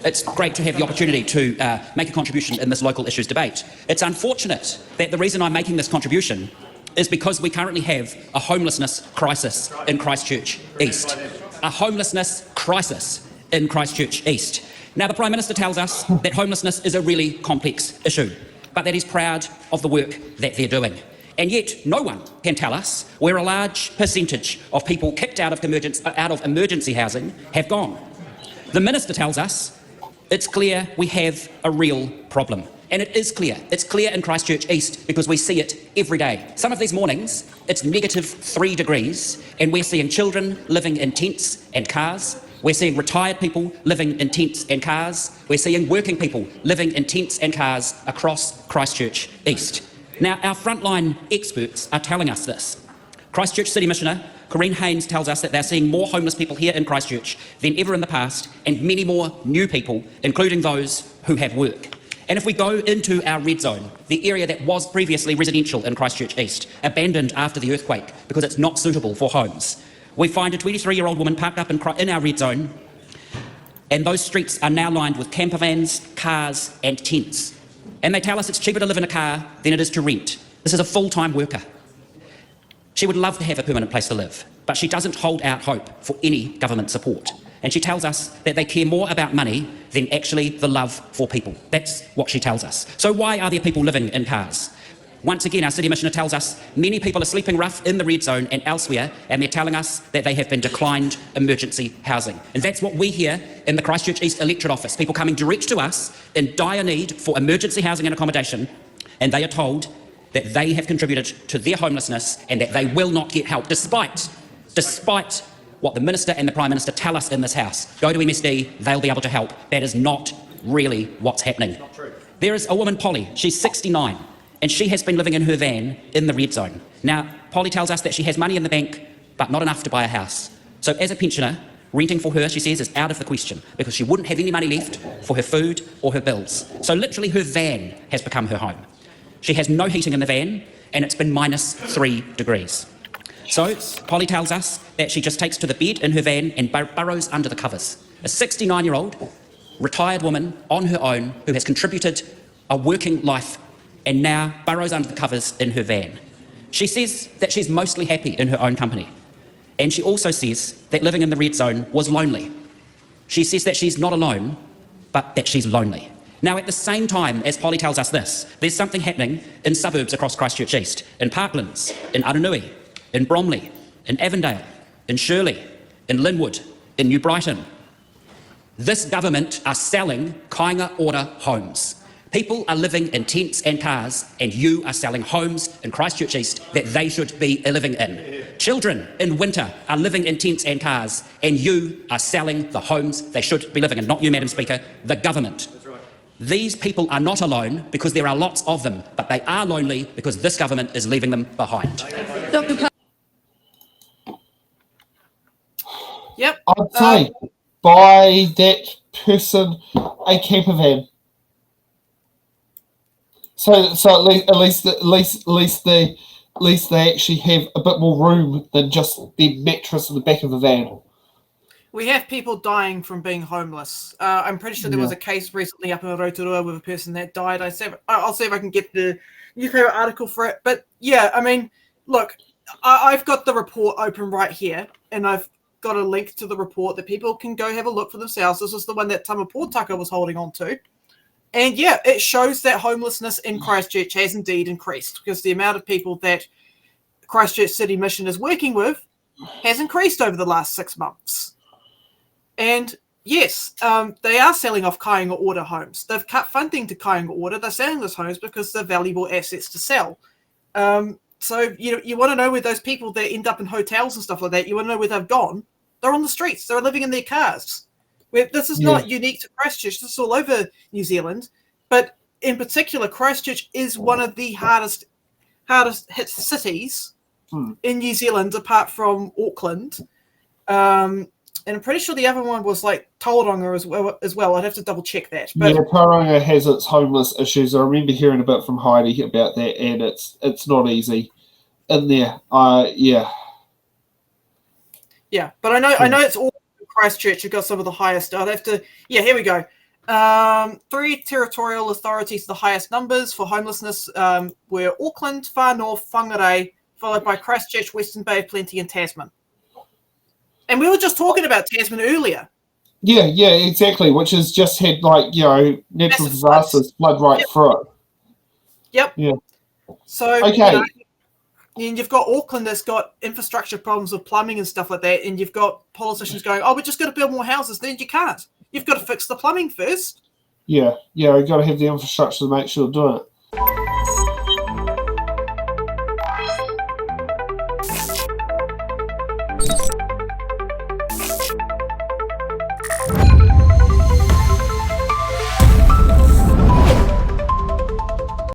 it's great to have the opportunity to make a contribution in this local issues debate. It's unfortunate that the reason I'm making this contribution is because we currently have a homelessness crisis in Christchurch East. A homelessness crisis in Christchurch East. Now, the Prime Minister tells us that homelessness is a really complex issue, but that he's proud of the work that they're doing. And yet, no one can tell us where a large percentage of people kicked out of emergency housing have gone. The Minister tells us it's clear we have a real problem. And it is clear. It's clear in Christchurch East because we see it every day. Some of these mornings, it's -3 degrees, and we're seeing children living in tents and cars. We're seeing retired people living in tents and cars. We're seeing working people living in tents and cars across Christchurch East. Now, our frontline experts are telling us this. Christchurch City Missioner Corrine Haynes tells us that they're seeing more homeless people here in Christchurch than ever in the past, and many more new people, including those who have work. And if we go into our red zone, the area that was previously residential in Christchurch East, abandoned after the earthquake because it's not suitable for homes, we find a 23-year-old woman parked up in our red zone, and those streets are now lined with camper vans, cars and tents. And they tell us it's cheaper to live in a car than it is to rent. This is a full-time worker. She would love to have a permanent place to live, but she doesn't hold out hope for any government support. And she tells us that they care more about money than actually the love for people. That's what she tells us. So why are there people living in cars? Once again, our City Missioner tells us many people are sleeping rough in the red zone and elsewhere, and they're telling us that they have been declined emergency housing. And that's what we hear in the Christchurch East electorate office, people coming direct to us in dire need for emergency housing and accommodation, and they are told that they have contributed to their homelessness and that they will not get help, despite what the Minister and the Prime Minister tell us in this House. Go to MSD, they'll be able to help. That is not really what's happening. There is a woman, Polly, she's 69, and she has been living in her van in the red zone. Now, Polly tells us that she has money in the bank, but not enough to buy a house. So as a pensioner, renting for her, she says, is out of the question because she wouldn't have any money left for her food or her bills. So literally her van has become her home. She has no heating in the van, and it's been -3 degrees. So Polly tells us that she just takes to the bed in her van and burrows under the covers. A 69-year-old retired woman on her own who has contributed a working life and now burrows under the covers in her van. She says that she's mostly happy in her own company. And she also says that living in the red zone was lonely. She says that she's not alone, but that she's lonely. Now, at the same time as Polly tells us this, there's something happening in suburbs across Christchurch East, in Parklands, in Aranui, in Bromley, in Avondale, in Shirley, in Linwood, in New Brighton. This government are selling Kāinga order homes. People are living in tents and cars, and you are selling homes in Christchurch East that they should be living in. Children in winter are living in tents and cars, and you are selling the homes they should be living in. Not you, Madam Speaker, the government. These people are not alone because there are lots of them, but they are lonely because this government is leaving them behind. Yep. I'd say buy that person a camper van. So at least they actually have a bit more room than just the mattress in the back of the van. We have people dying from being homeless. I'm pretty sure there was a case recently up in Rotorua with a person that died. I'll see if I can get the newspaper article for it. But yeah, I mean, look, I've got the report open right here, and I've got a link to the report that people can go have a look for themselves. This is the one that Tama Pōtaka was holding on to. And yeah, it shows that homelessness in Christchurch has indeed increased because the amount of people that Christchurch City Mission is working with has increased over the last 6 months. And yes, they are selling off Kāinga order homes. They've cut funding to Kāinga order. They're selling those homes because they're valuable assets to sell. So you want to know where those people that end up in hotels and stuff like that, you want to know where they've gone. They're on the streets. They're living in their cars. This is not unique to Christchurch. This is all over New Zealand. But in particular, Christchurch is one of the hardest hit cities in New Zealand, apart from Auckland. And I'm pretty sure the other one was like Tauranga as well. I'd have to double check that. But yeah, Tauranga has its homeless issues. I remember hearing a bit from Heidi about that, and it's not easy in there. Yeah, but I know it's all Christchurch have got some of the highest. I'd have to. Yeah, here we go. 3 territorial authorities, the highest numbers for homelessness were Auckland, Far North, Whangarei, followed by Christchurch, Western Bay of Plenty, and Tasman. And we were just talking about Tasman earlier. Yeah, exactly. Which has just had natural Massive disasters flood right through it. Yep. Yeah. So Okay. And you've got Auckland that's got infrastructure problems with plumbing and stuff like that, and you've got politicians going, "Oh, we just got to build more houses." Then you can't. You've got to fix the plumbing first. Yeah, you've got to have the infrastructure to make sure to do it.